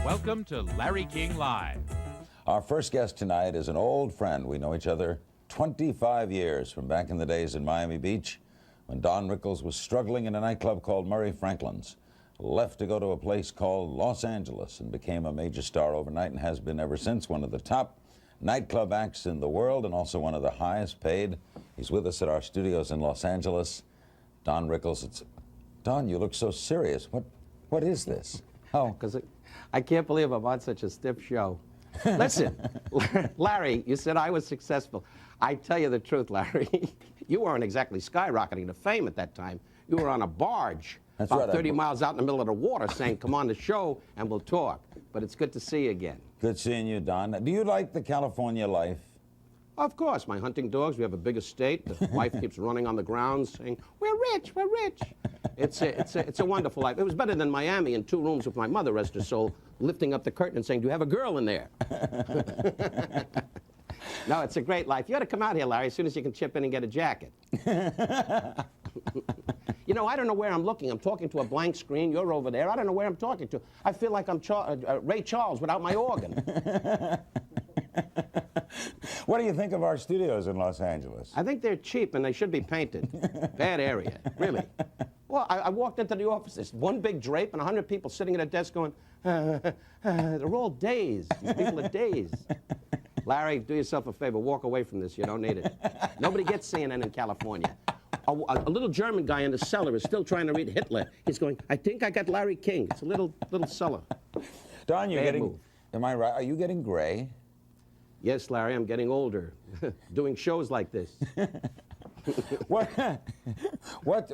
Welcome to Larry King Live. Our first guest tonight is an old friend. We know each other 25 years from back in the days in Miami Beach when Don Rickles was struggling in a nightclub called Murray Franklin's, left to go to a place called Los Angeles and became a major star overnight and has been ever since, one of the top nightclub acts in the world and also one of the highest paid. He's with us at our studios in Los Angeles. Don Rickles. Don, you look so serious. What is this? Oh, because I can't believe I'm on such a stiff show. Listen, Larry, you said I was successful. I tell you the truth, Larry. You weren't exactly skyrocketing to fame at that time. You were on a barge about 30 miles out in the middle of the water saying, come on the show and we'll talk. But it's good to see you again. Good seeing you, Don. Do you like the California life? Of course, my hunting dogs, we have a big estate. The wife keeps running on the grounds saying, we're rich, we're rich. It's a wonderful life. It was better than Miami in 2 rooms with my mother, rest her soul, lifting up the curtain and saying, do you have a girl in there? No, it's a great life. You ought to come out here, Larry, as soon as you can chip in and get a jacket. You know, I don't know where I'm looking. I'm talking to a blank screen. You're over there. I don't know where I'm talking to. I feel like I'm Ray Charles without my organ. What do you think of our studios in Los Angeles? I think they're cheap and they should be painted. Bad area, really. Well, I walked into the office. There's one big drape and 100 people sitting at a desk going, they're all dazed. These people are dazed. Larry, do yourself a favor. Walk away from this. You don't need it. Nobody gets CNN in California. A little German guy in the cellar is still trying to read Hitler. He's going, I think I got Larry King. It's a little cellar. Don, you're getting, am I right? Are you getting gray? Yes, Larry, I'm getting older, doing shows like this. What,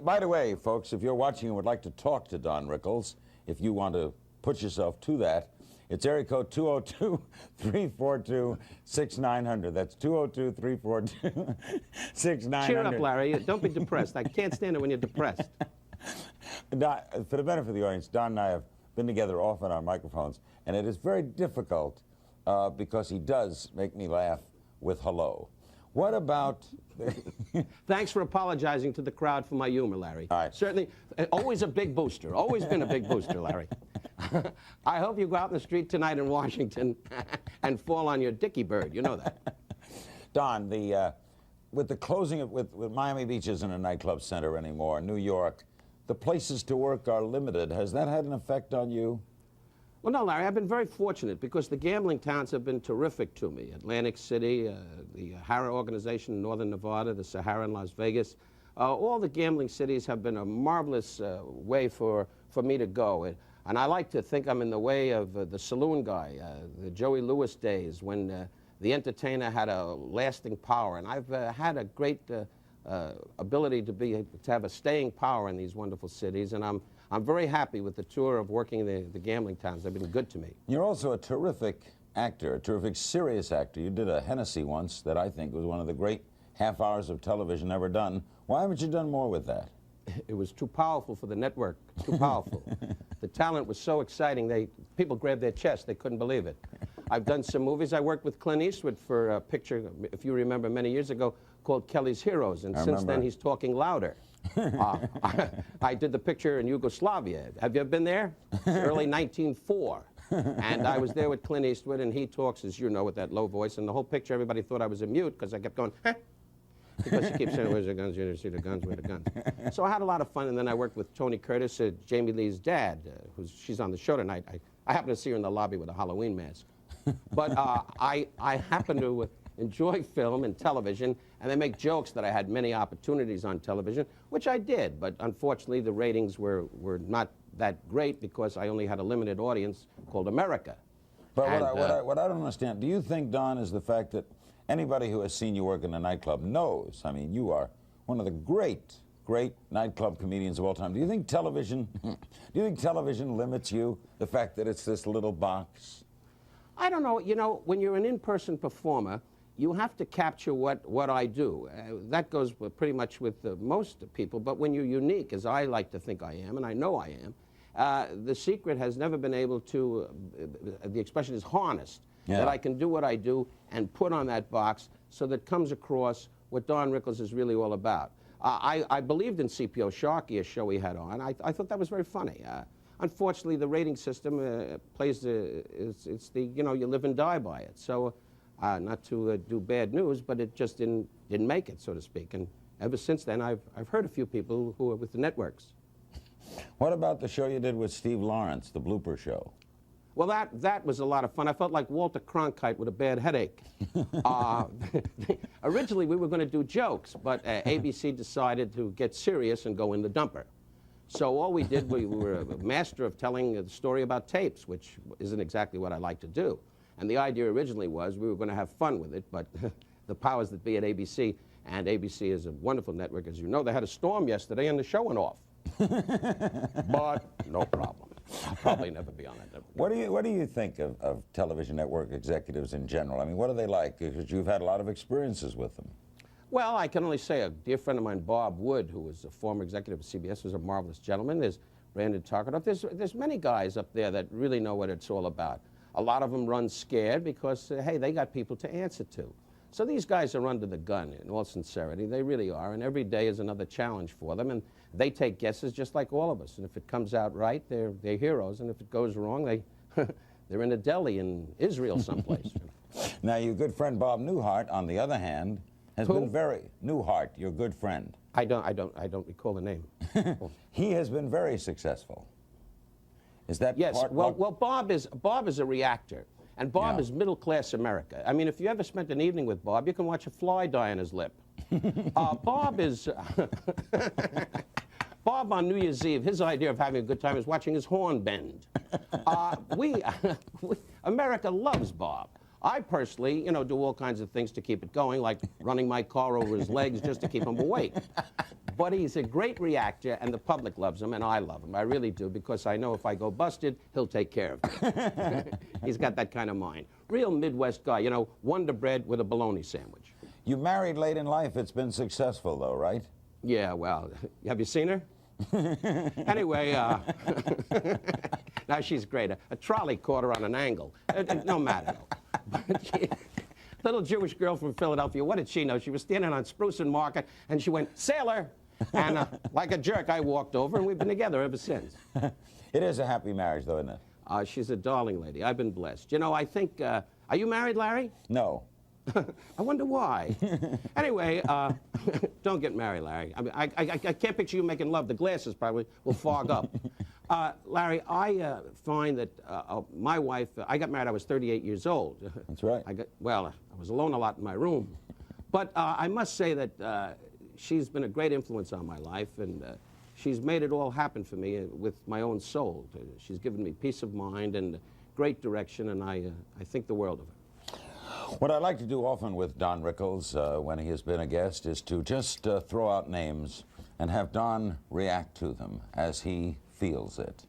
by the way, folks, if you're watching and would like to talk to Don Rickles, if you want to put yourself to that, it's area code 202-342-6900. That's 202-342-6900. Cheer up, Larry. Don't be depressed. I can't stand it when you're depressed. Don, for the benefit of the audience, Don and I have been together often on microphones, and it is very difficult because he does make me laugh with hello. What about... Thanks for apologizing to the crowd for my humor, Larry. All right. Certainly, always a big booster. Always been a big booster, Larry. I hope you go out in the street tonight in Washington and fall on your dicky bird. You know that. Don, with the closing of with Miami Beach isn't a nightclub center anymore, New York, the places to work are limited. Has that had an effect on you? Well, no, Larry, I've been very fortunate because the gambling towns have been terrific to me. Atlantic City, the Hara organization in Northern Nevada, the Sahara in Las Vegas. All the gambling cities have been a marvelous way for me to go. And I like to think I'm in the way of the saloon guy, the Joey Lewis days when the entertainer had a lasting power. And I've had a great ability to have a staying power in these wonderful cities. And I'm very happy with the tour of working in the gambling towns. They've been good to me. You're also a terrific actor, a terrific serious actor. You did a Hennessy once that I think was one of the great half hours of television ever done. Why haven't you done more with that? It was too powerful for the network, too powerful. The talent was so exciting, people grabbed their chest, they couldn't believe it. I've done some movies. I worked with Clint Eastwood for a picture, if you remember, many years ago, called Kelly's Heroes, and since then he's talking louder. I did the picture in Yugoslavia. Have you ever been there? Early 1904. And I was there with Clint Eastwood, and he talks, as you know, with that low voice, and the whole picture, everybody thought I was a mute because I kept going, huh? Because she keeps saying, where's the guns? You see the guns, where the guns? So I had a lot of fun, and then I worked with Tony Curtis, Jamie Lee's dad, she's on the show tonight. I happened to see her in the lobby with a Halloween mask. But I happen to enjoy film and television, and they make jokes that I had many opportunities on television, which I did, but unfortunately the ratings were not that great because I only had a limited audience called America. But what I don't understand, do you think, Don, is the fact that anybody who has seen you work in a nightclub knows, I mean, you are one of the great nightclub comedians of all time. Do you think television limits you, the fact that it's this little box? I don't know. You know, when you're an in-person performer, you have to capture what I do. That goes pretty much with most people, but when you're unique, as I like to think I am, and I know I am, the secret has never been able to, the expression is harnessed, that I can do what I do and put on that box so that comes across what Don Rickles is really all about. I believed in CPO Sharkey, a show he had on. I thought that was very funny. unfortunately, the rating system it's the, you live and die by it. So, not to do bad news, but it just didn't make it, so to speak. And ever since then, I've heard a few people who are with the networks. What about the show you did with Steve Lawrence, the blooper show? Well, that was a lot of fun. I felt like Walter Cronkite with a bad headache. Originally, we were going to do jokes, but ABC decided to get serious and go in the dumper. So all we did, we were a master of telling the story about tapes, which isn't exactly what I like to do. And the idea originally was we were going to have fun with it, but the powers that be at ABC, and ABC is a wonderful network, as you know, they had a storm yesterday and the show went off. But no problem. I'll probably never be on that network. What do you think of television network executives in general? I mean, what are they like? Because you've had a lot of experiences with them. Well, I can only say a dear friend of mine, Bob Wood, who was a former executive of CBS, was a marvelous gentleman. There's Brandon Tarkanoff. There's many guys up there that really know what it's all about. A lot of them run scared because, hey, they got people to answer to. So these guys are under the gun, in all sincerity. They really are, and every day is another challenge for them, and they take guesses just like all of us. And if it comes out right, they're heroes, and if it goes wrong, they're in a deli in Israel someplace. Now, your good friend Bob Newhart, on the other hand, has been very Newhart, your good friend. I don't recall the name. He has been very successful. Is that yes? part? Well, Bob is a reactor, and Bob Yeah. is middle class America. I mean, if you ever spent an evening with Bob, you can watch a fly die on his lip. Bob is. Bob on New Year's Eve, his idea of having a good time is watching his horn bend. America loves Bob. I personally, do all kinds of things to keep it going, like running my car over his legs just to keep him awake. But he's a great reactor, and the public loves him, and I love him. I really do, because I know if I go busted, he'll take care of me. He's got that kind of mind. Real Midwest guy, Wonder Bread with a bologna sandwich. You married late in life. It's been successful, though, right? Yeah, well, have you seen her? Anyway, now she's great. A trolley caught her on an angle. No matter. Little Jewish girl from Philadelphia, what did she know? She was standing on Spruce and Market, and she went, "Sailor!" And like a jerk, I walked over, and we've been together ever since. It is a happy marriage, though, isn't it? She's a darling lady. I've been blessed. I think, are you married, Larry? No. I wonder why. Anyway, don't get married, Larry. I mean, I can't picture you making love. The glasses probably will fog up. Larry, I find that my wife, I got married, I was 38 years old. That's right. I was alone a lot in my room. But I must say that she's been a great influence on my life, and she's made it all happen for me with my own soul. She's given me peace of mind and great direction, and I think the world of her. What I like to do often with Don Rickles when he has been a guest is to just throw out names and have Don react to them as he feels it.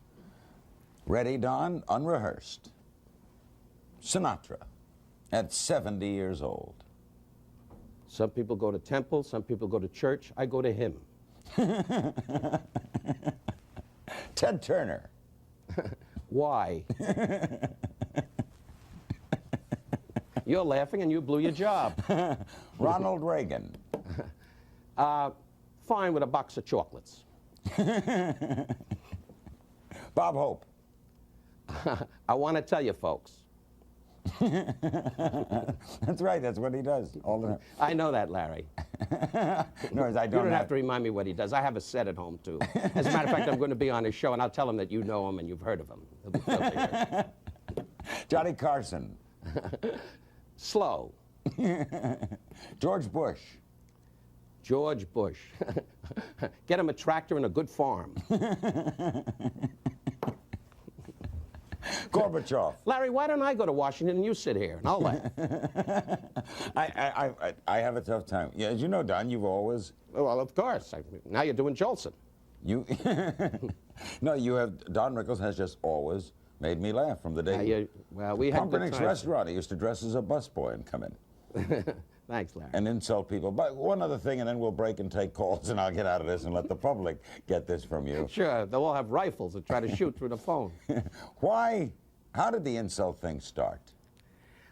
Ready, Don? Unrehearsed. Sinatra, at 70 years old. Some people go to temple, some people go to church. I go to him. Ted Turner. Why? You're laughing and you blew your job. Ronald Reagan. Fine with a box of chocolates. Bob Hope. I want to tell you, folks. That's right, that's what he does all the time. I know that, Larry. No, I You don't have to remind me what he does. I have a set at home, too. As a matter of fact, I'm going to be on his show, and I'll tell him that you know him and you've heard of him. He'll be thrilled to hear it. Johnny Carson. Slow. George Bush. George Bush. Get him a tractor and a good farm. Gorbachev. Larry, why don't I go to Washington and you sit here, and I'll laugh. I have a tough time. Yeah, as you know, Don, you've always... Well, of course. Now you're doing Jolson. You... No, you have... Don Rickles has just always made me laugh from the day... well, we had good Pumpernic's times. restaurant, he used to dress as a busboy and come in. Thanks, Larry. And insult people. But one other thing, and then we'll break and take calls, and I'll get out of this and let the public get this from you. Sure, they'll all have rifles and try to shoot through the phone. Why? How did the insult thing start?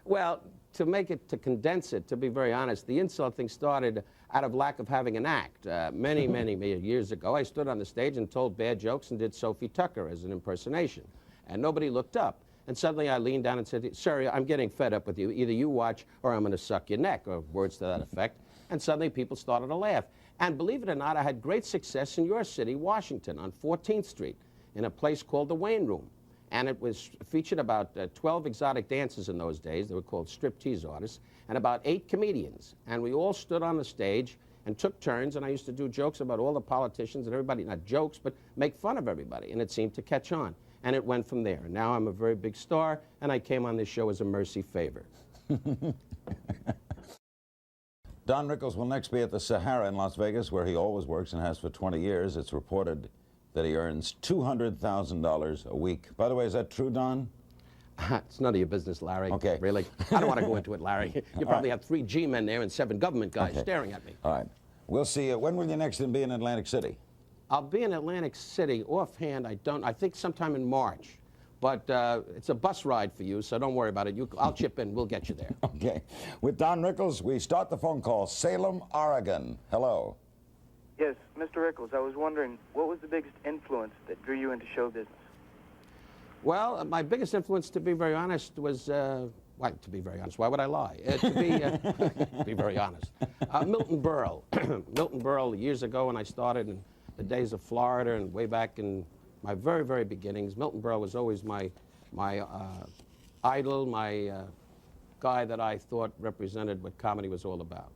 Well, to condense it, to be very honest, the insult thing started out of lack of having an act. Many years ago, I stood on the stage and told bad jokes and did Sophie Tucker as an impersonation. And nobody looked up. And suddenly I leaned down and said, "Sir, I'm getting fed up with you. Either you watch or I'm going to suck your neck," or words to that effect. And suddenly people started to laugh. And believe it or not, I had great success in your city, Washington, on 14th Street, in a place called the Wayne Room. And it was featured about 12 exotic dancers in those days. They were called striptease artists, and about 8 comedians. And we all stood on the stage and took turns, and I used to do jokes about all the politicians and everybody, not jokes, but make fun of everybody. And it seemed to catch on. And it went from there. And now I'm a very big star, and I came on this show as a mercy favor. Don Rickles will next be at the Sahara in Las Vegas, where he always works and has for 20 years. It's reported that he earns $200,000 a week. By the way, is that true, Don? It's none of your business, Larry. Okay. Really? I don't want to go into it, Larry. You probably have 3 G-men there and 7 government guys staring at me. All right. We'll see you. When will you next be in Atlantic City? I'll be in Atlantic City. Offhand, I think sometime in March. But it's a bus ride for you, so don't worry about it. I'll chip in. We'll get you there. Okay. With Don Rickles, we start the phone call. Salem, Oregon. Hello. Yes, Mr. Rickles, I was wondering, what was the biggest influence that drew you into show business? Well, my biggest influence, to be very honest, was, to be very honest, why would I lie? To be very honest. Milton Berle. Milton Berle, years ago when I started in the days of Florida and way back in my very, very beginnings, Milton Berle was always my idol, my guy that I thought represented what comedy was all about.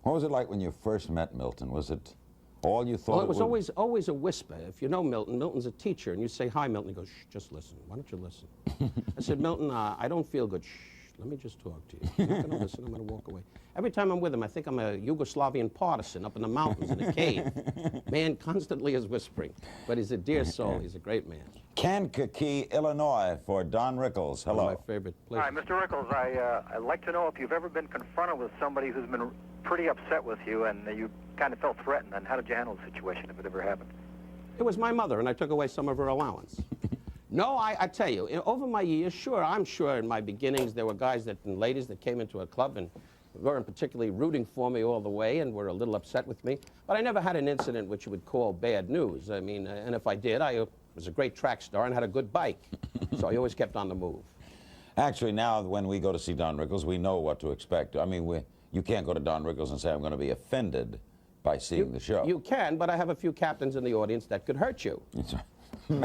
What was it like when you first met Milton? Was it all you thought? Well, it was always a whisper. If you know Milton, Milton's a teacher, and you say, "Hi, Milton." He goes, "Shh, just listen. Why don't you listen?" I said, "Milton, I don't feel good." "Shh, let me just talk to you. I'm not going to listen. I'm going to walk away." Every time I'm with him, I think I'm a Yugoslavian partisan up in the mountains in a cave. Man constantly is whispering, but he's a dear soul. He's a great man. Kankakee, Illinois, for Don Rickles. Hello. One of my favorite places. Hi, Mr. Rickles. I'd like to know if you've ever been confronted with somebody who's been pretty upset with you and you kind of felt threatened, and how did you handle the situation if it ever happened? It was my mother, and I took away some of her allowance. No, I tell you, over my years, sure, I'm sure in my beginnings there were guys and ladies that came into a club and weren't particularly rooting for me all the way and were a little upset with me. But I never had an incident which you would call bad news. I mean, and if I did, I was a great track star and had a good bike. So I always kept on the move. Actually, now when we go to see Don Rickles, we know what to expect. I mean, you can't go to Don Rickles and say, "I'm going to be offended by seeing the show." You can, but I have a few captains in the audience that could hurt you. From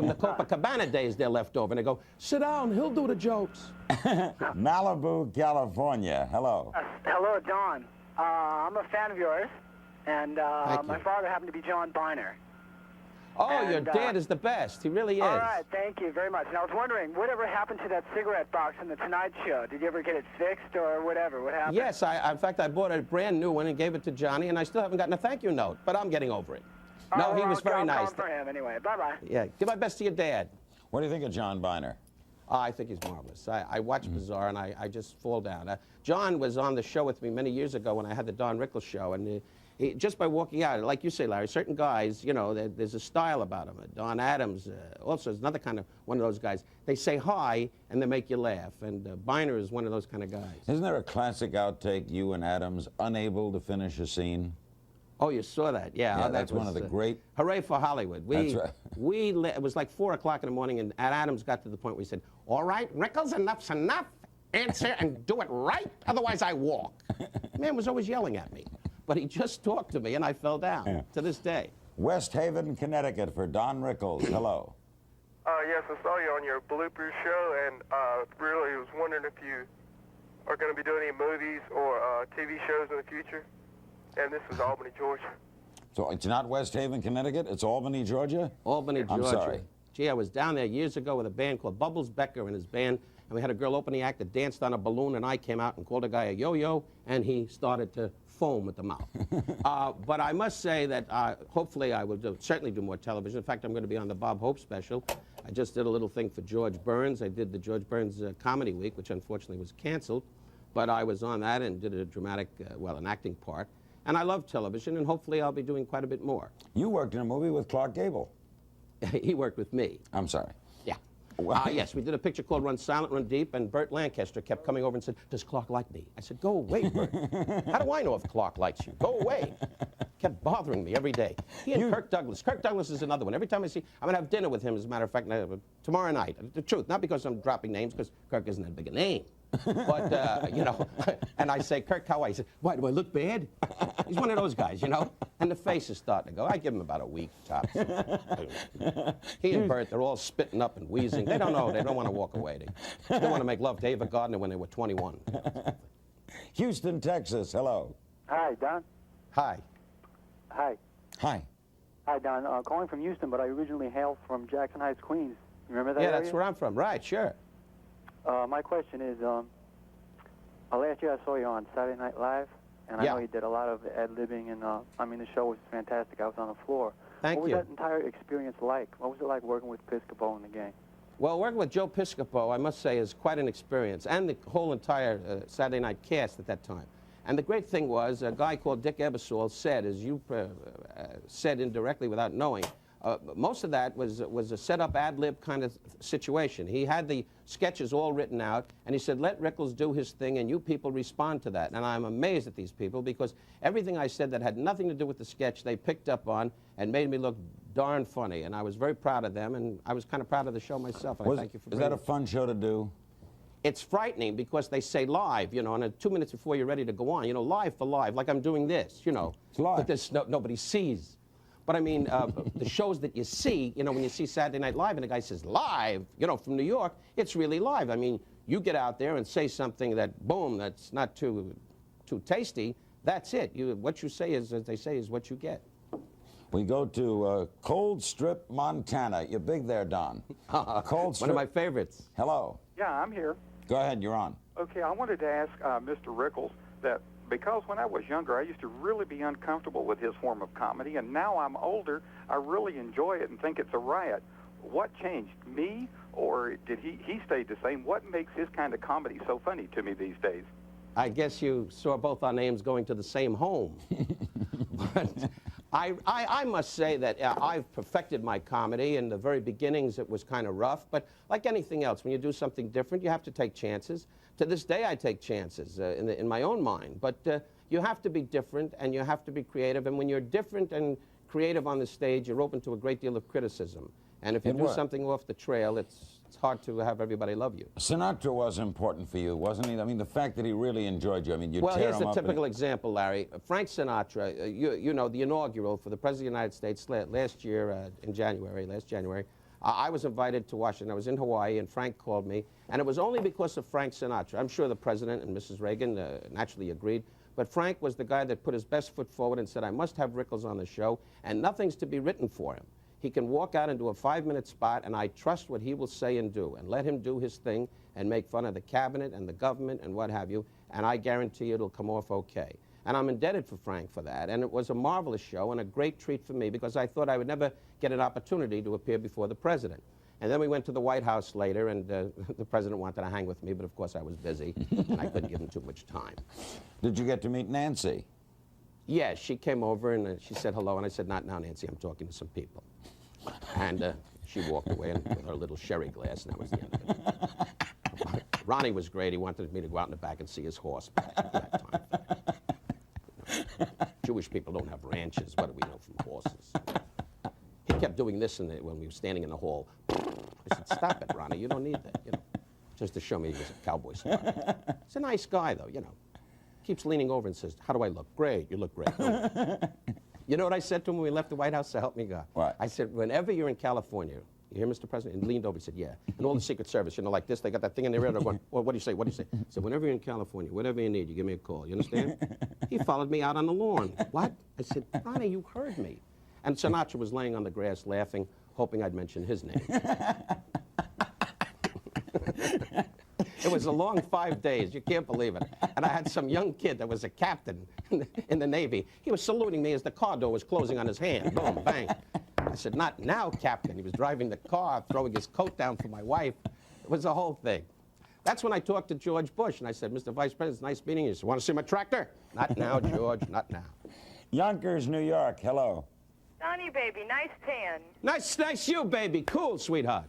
the Copacabana days, they're left over, and they go, "Sit down, he'll do the jokes." Malibu, California. Hello. Hello, Don. I'm a fan of yours, and my father happened to be John Biner. Oh, and your dad is the best. He really is. All right, thank you very much. And I was wondering, whatever happened to that cigarette box in the Tonight Show? Did you ever get it fixed or whatever? What happened? Yes, in fact, I bought a brand new one and gave it to Johnny, and I still haven't gotten a thank you note, but I'm getting over it. No, he was very nice. I'll call for him anyway. Bye-bye. Yeah, give my best to your dad. What do you think of John Biner? I think he's marvelous. I watch Bizarre, and I just fall down. John was on the show with me many years ago when I had the Don Rickles show, and just by walking out, like you say, Larry, certain guys, you know, there's a style about them. Don Adams also is another kind of one of those guys. They say hi, and they make you laugh, and Biner is one of those kind of guys. Isn't there a classic outtake, you and Adams, unable to finish a scene? Oh, you saw that? Yeah, that's one of the great... Hooray for Hollywood. That's right. It was like 4 o'clock in the morning, and Adams got to the point where he said, "All right, Rickles, enough's enough. Answer and do it right, otherwise I walk." Man was always yelling at me. But he just talked to me, and I fell down to this day. West Haven, Connecticut, for Don Rickles. Hello. Yes, I saw you on your bloopers show, and really was wondering if you are going to be doing any movies or TV shows in the future. And this is Albany, Georgia. So it's not West Haven, Connecticut? It's Albany, Georgia? Albany, Georgia. I'm sorry. Gee, I was down there years ago with a band called Bubbles Becker and his band, and we had a girl opening act that danced on a balloon, and I came out and called a guy a yo-yo, and he started to foam at the mouth. But I must say that hopefully I will certainly do more television. In fact, I'm going to be on the Bob Hope special. I just did a little thing for George Burns. I did the George Burns Comedy Week, which unfortunately was canceled. But I was on that and did a dramatic, an acting part. And I love television, and hopefully I'll be doing quite a bit more. You worked in a movie with Clark Gable. He worked with me. I'm sorry. Yeah. Yes, we did a picture called Run Silent, Run Deep, and Burt Lancaster kept coming over and said, does Clark like me? I said, go away, Burt. How do I know if Clark likes you? Go away. Kept bothering me every day. He and Kirk Douglas. Kirk Douglas is another one. Every time I see, I'm going to have dinner with him, as a matter of fact, tomorrow night. The truth, not because I'm dropping names, because Kirk isn't that big a name. But, you know, and I say, Kirk, how are you? He said, why, do I look bad? He's one of those guys, you know? And the face is starting to go. I give him about a week tops. He and Bert, they're all spitting up and wheezing. They don't know. They don't want to walk away. They still want to make love to Ava Gardner when they were 21. Houston, Texas. Hello. Hi, Don. Hi. Hi. Hi. Hi, Don. Calling from Houston, but I originally hail from Jackson Heights, Queens. You remember that Yeah, area? that's where I'm from. Right, sure. My question is, last year I saw you on Saturday Night Live, and I Yeah. know you did a lot of ad-libbing, and I mean, the show was fantastic. I was on the floor. Thank what you. was that entire experience like? What was it like working with Piscopo and the gang? Well, working with Joe Piscopo, I must say, is quite an experience, and the whole entire Saturday Night cast at that time. And the great thing was, a guy called Dick Ebersol said, as you said indirectly without knowing, most of that was a set-up ad-lib kind of situation. He had the sketches all written out, and he said, let Rickles do his thing, and you people respond to that. And I'm amazed at these people, because everything I said that had nothing to do with the sketch, they picked up on and made me look darn funny. And I was very proud of them, and I was kind of proud of the show myself. And I thank you for Is bringing that a it. fun show to do? It's frightening because they say live, you know, and 2 minutes before you're ready to go on, you know, live for live, like I'm doing this, you know. It's live. But this, nobody sees. But I mean, the shows that you see, you know, when you see Saturday Night Live and the guy says live, you know, from New York, it's really live. I mean, you get out there and say something that, boom, that's not too tasty, that's it. What you say is, as they say, is what you get. We go to Cold Strip, Montana. You're big there, Don. Cold Strip. One of my favorites. Hello. Yeah, I'm here. Go ahead, you're on. Okay, I wanted to ask Mr. Rickles that because when I was younger, I used to really be uncomfortable with his form of comedy, and now I'm older, I really enjoy it and think it's a riot. What changed, me, or did he stayed the same? What makes his kind of comedy so funny to me these days? I guess you saw both our names going to the same home. But I must say that I've perfected my comedy. In the very beginnings, it was kind of rough. But like anything else, when you do something different, you have to take chances. To this day, I take chances in my own mind. But you have to be different, and you have to be creative. And when you're different and creative on the stage, you're open to a great deal of criticism. And if you do something off the trail, it's hard to have everybody love you. Sinatra was important for you, wasn't he? I mean, the fact that he really enjoyed you. I mean, you Well, tear here's him a up typical example, Larry. Frank Sinatra, you know, the inaugural for the President of the United States last year in January, last January, I was invited to Washington. I was in Hawaii, and Frank called me. And it was only because of Frank Sinatra. I'm sure the President and Mrs. Reagan naturally agreed. But Frank was the guy that put his best foot forward and said, I must have Rickles on the show, and nothing's to be written for him. He can walk out and do a 5-minute spot, and I trust what he will say and do, and let him do his thing and make fun of the cabinet and the government and what have you, and I guarantee it'll come off okay. And I'm indebted for Frank for that, and it was a marvelous show and a great treat for me because I thought I would never get an opportunity to appear before the president. And then we went to the White House later, and the president wanted to hang with me, but of course I was busy, and I couldn't give him too much time. Did you get to meet Nancy? Yeah, she came over and she said hello, and I said, not now, Nancy, I'm talking to some people. And she walked away with her little sherry glass, and that was the end of it. Ronnie was great. He wanted me to go out in the back and see his horse back at that time. Jewish people don't have ranches. What do we know from horses? He kept doing this when we were standing in the hall. I said, stop it, Ronnie. You don't need that, you know, just to show me he was a cowboy star. He's a nice guy, though, you know. Keeps leaning over and says, how do I look? Great. You look great. You know what I said to him when we left the White House? So help me God. What? I said, whenever you're in California, you hear, Mr. President? And he leaned over and said, yeah. And all the Secret Service, you know, like this, they got that thing in their ear. They're going, well, what do you say? What do you say? I said, whenever you're in California, whatever you need, you give me a call. You understand? He followed me out on the lawn. What? I said, Ronnie, you heard me. And Sinatra was laying on the grass laughing, hoping I'd mention his name. It was a long 5 days. You can't believe it. And I had some young kid that was a captain in the Navy. He was saluting me as the car door was closing on his hand. Boom, bang. I said, not now, Captain. He was driving the car, throwing his coat down for my wife. It was a whole thing. That's when I talked to George Bush, and I said, Mr. Vice President, it's nice meeting you. He said, want to see my tractor? Not now, George, not now. Yonkers, New York. Hello. Donnie, baby, nice tan. Nice you, baby. Cool, sweetheart.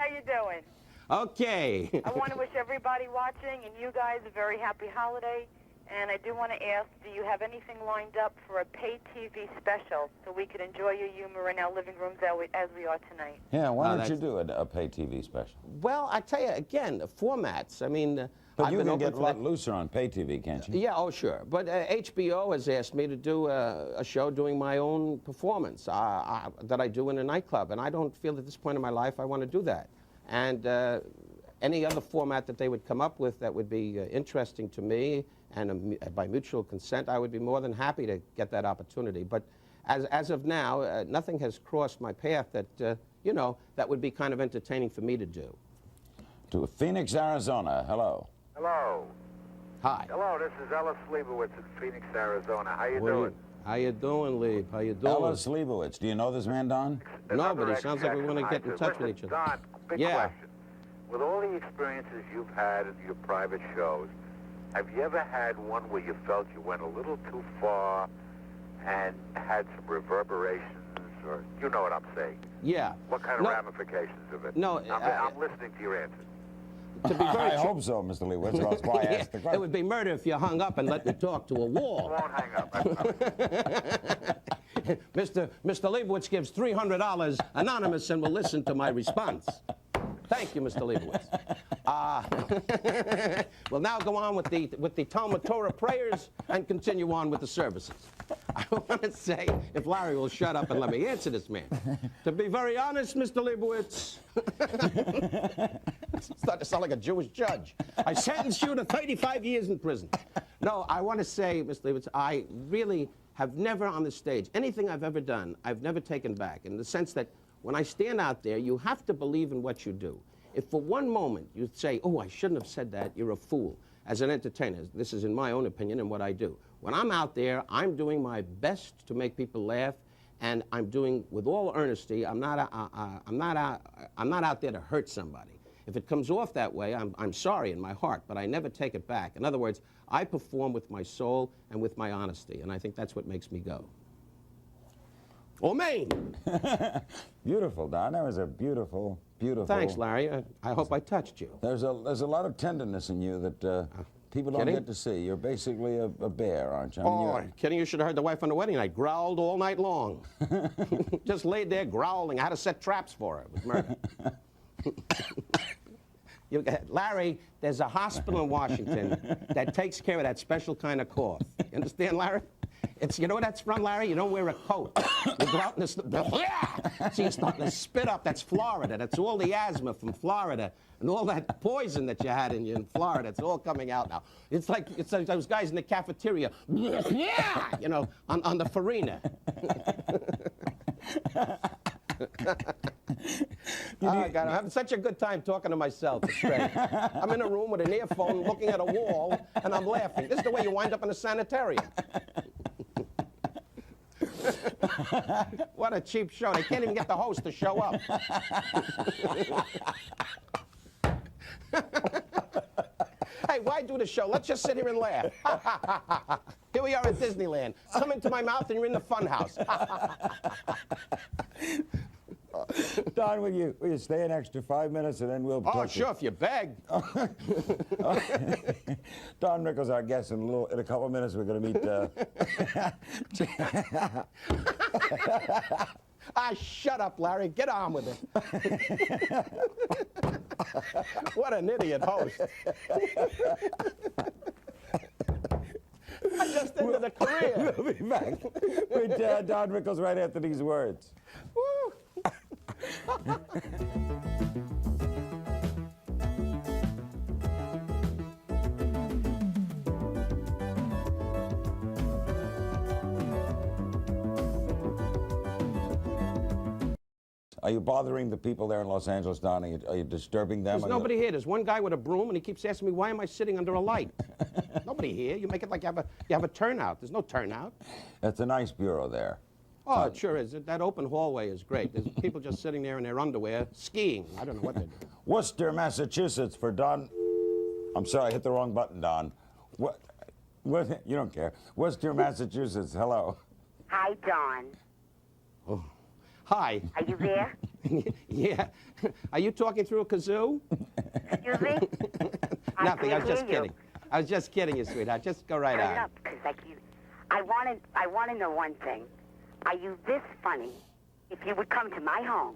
How you doing? Okay. I want to wish everybody watching and you guys a very happy holiday. And I do want to ask, do you have anything lined up for a pay TV special so we could enjoy your humor in our living rooms as we are tonight? Yeah, why don't you do a pay TV special? Well, I tell you, again, the formats, I mean... But I've you been can open get a for lot that. looser on pay TV, can't you? Yeah, oh, sure. But HBO has asked me to do a show doing my own performance that I do in a nightclub. And I don't feel at this point in my life I want to do that. And any other format that they would come up with that would be interesting to me, and by mutual consent, I would be more than happy to get that opportunity. But as of now, nothing has crossed my path that, you know, that would be kind of entertaining for me to do. To Phoenix, Arizona. Hello. Hello. Hi. Hello, this is Ellis Leibowitz in Phoenix, Arizona. How you doing? How you doing, Lieb? How you doing? Ellis Leibowitz. Do you know this man, Don? No, but it sounds like we want to get in touch with each other. Don, big Yeah. question. With all the experiences you've had in your private shows, have you ever had one where you felt you went a little too far and had some reverberations, or you know what I'm saying? Yeah. What kind of ramifications of it? No, I'm listening to your answer. To be very I hope so, Mr. Leibowitz, or else why ask the It question? would be murder if you hung up and let me talk to a I wall. won't hang up. I promise. Mr. Leibowitz gives $300 anonymous and will listen to my response. Thank you, Mr. Leibowitz. We'll now go on with the Talmud Torah prayers and continue on with the services. I want to say, if Larry will shut up and let me answer this man. To be very honest, Mr. Leibowitz, it's starting to sound like a Jewish judge. I sentence you to 35 years in prison. No, I want to say, Mr. Leibowitz, I really have never on the stage, anything I've ever done, I've never taken back, in the sense that when I stand out there, you have to believe in what you do. If for one moment you say, oh, I shouldn't have said that, you're a fool. As an entertainer, this is in my own opinion and what I do. When I'm out there, I'm doing my best to make people laugh, and I'm doing with all earnesty. I'm not out there to hurt somebody. If it comes off that way, I'm sorry in my heart, but I never take it back. In other words, I perform with my soul and with my honesty, and I think that's what makes me go. Amen. Beautiful, Don. That was a beautiful, beautiful... Thanks, Larry. I hope I touched you. There's a lot of tenderness in you that people don't kidding? get to see. You're basically a bear, aren't you? I mean, Oh, kidding, you should have heard the wife on the wedding night. Growled all night long. Just laid there growling. I had to set traps for her. It was murder. Larry, there's a hospital in Washington that takes care of that special kind of cough. You understand, Larry? You know where that's from, Larry? You don't wear a coat. You go out in the... See, you're starting to spit up. That's Florida. That's all the asthma from Florida. And all that poison that you had in Florida, it's all coming out now. It's like those guys in the cafeteria, you know, on the farina. Oh, God, I'm having such a good time talking to myself. It's great. I'm in a room with an earphone looking at a wall, and I'm laughing. This is the way you wind up in a sanitarium. What a cheap show. They can't even get the host to show up. Hey, why do the show? Let's just sit here and laugh. Here we are at Disneyland. Come into my mouth and you're in the fun house. Don, will you stay an extra 5 minutes and then we'll Oh, talk sure, if you beg. Don Rickles, our guest. In a couple of minutes, we're going to meet... Shut up, Larry. Get on with it. What an idiot host. I just ended a career. We'll be back with Don Rickles right after these words. Woo. Are you bothering the people there in Los Angeles, Don? Are you disturbing them? There's nobody here. There's one guy with a broom, and he keeps asking me, why am I sitting under a light? Nobody here. You make it like you have a turnout. There's no turnout. It's a nice bureau there. Oh, it sure is. That open hallway is great. There's people just sitting there in their underwear, skiing. I don't know what they're doing. Worcester, Massachusetts for Don... I'm sorry, I hit the wrong button, Don. What? You don't care. Worcester, Massachusetts, hello. Hi, Don. Oh. Hi. Are you there? Yeah. Are you talking through a kazoo? Excuse me? Nothing. I was just hear you. kidding. I was just kidding you, sweetheart. Just go right Turn on. up, because I want to know one thing. Are you this funny if you would come to my home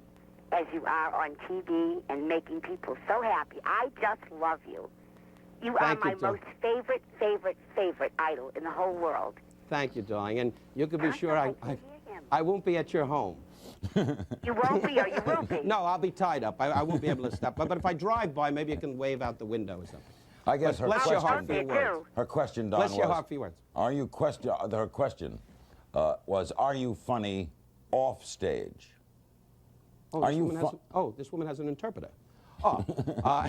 as you are on TV and making people so happy? I just love you. You are Thank you, my Dawn. most favorite idol in the whole world. Thank you, darling. And you can be I'm sure supposed to hear him. I won't be at your home. You won't be, or you will be? No, I'll be tied up. I won't be able to stop. But if I drive by, maybe you can wave out the window or something. I guess her Bless your heart question, for your words. her question, Don, Bless your was, heart for your words. are you her question was, are you funny off stage? Oh, Are this you woman has this woman has an interpreter. Oh,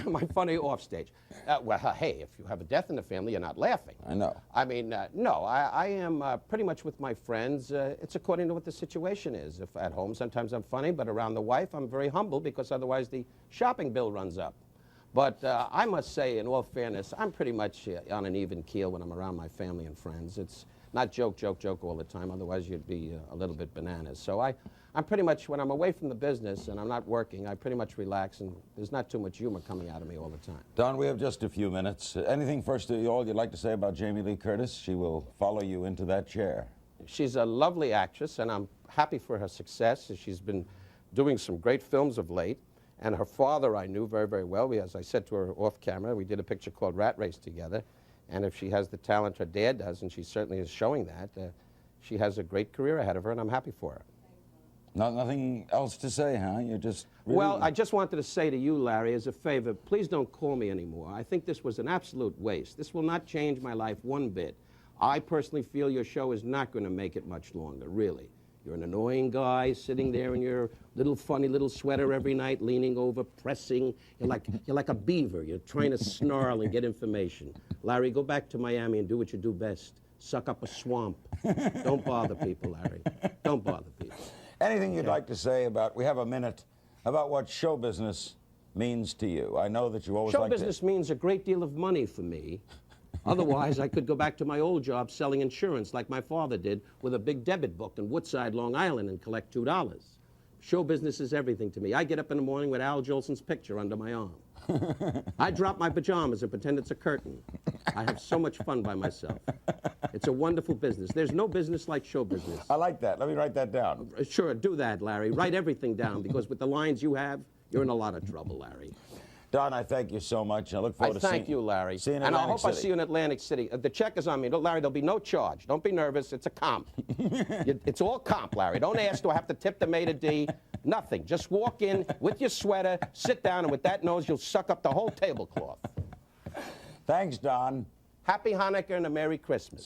am I funny off stage? Well, hey, if you have a death in the family, you're not laughing. I know. I mean, no, I am pretty much with my friends. It's according to what the situation is. If at home, sometimes I'm funny, but around the wife, I'm very humble because otherwise the shopping bill runs up. But I must say, in all fairness, I'm pretty much on an even keel when I'm around my family and friends. It's not joke all the time, otherwise you'd be a little bit bananas. So I'm pretty much, when I'm away from the business and I'm not working, I pretty much relax, and there's not too much humor coming out of me all the time. Don, we have just a few minutes. Anything first of all you'd like to say about Jamie Lee Curtis? She will follow you into that chair. She's a lovely actress, and I'm happy for her success. She's been doing some great films of late, and her father I knew very, very well. As I said to her off camera, we did a picture called Rat Race together, and if she has the talent her dad does, and she certainly is showing that, she has a great career ahead of her, and I'm happy for her. Nothing else to say, huh? You're just really... Well, I just wanted to say to you, Larry, as a favor, please don't call me anymore. I think this was an absolute waste. This will not change my life one bit. I personally feel your show is not going to make it much longer, really. You're an annoying guy sitting there in your little funny little sweater every night, leaning over, pressing. You're like a beaver. You're trying to snarl and get information. Larry, go back to Miami and do what you do best. Suck up a swamp. Don't bother people, Larry. Don't bother people. Anything you'd like to say about, we have a minute, about what show business means to you? I know that you always Show like business means a great deal of money for me. Otherwise, I could go back to my old job selling insurance like my father did with a big debit book in Woodside, Long Island, and collect $2. Show business is everything to me. I get up in the morning with Al Jolson's picture under my arm. I drop my pajamas and pretend it's a curtain. I have so much fun by myself. It's a wonderful business. There's no business like show business. I like that. Let me write that down. Sure, do that, Larry. Write everything down, because with the lines you have, you're in a lot of trouble, Larry. Don, I thank you so much. I look forward to seeing you. Thank you, Larry. See you in and I Atlantic hope I City. see you in Atlantic City. The check is on me. Larry, there'll be no charge. Don't be nervous. It's a comp. It's all comp, Larry. Don't ask, do I have to tip the maid D? Nothing. Just walk in with your sweater, sit down, and with that nose, you'll suck up the whole tablecloth. Thanks, Don. Happy Hanukkah and a Merry Christmas.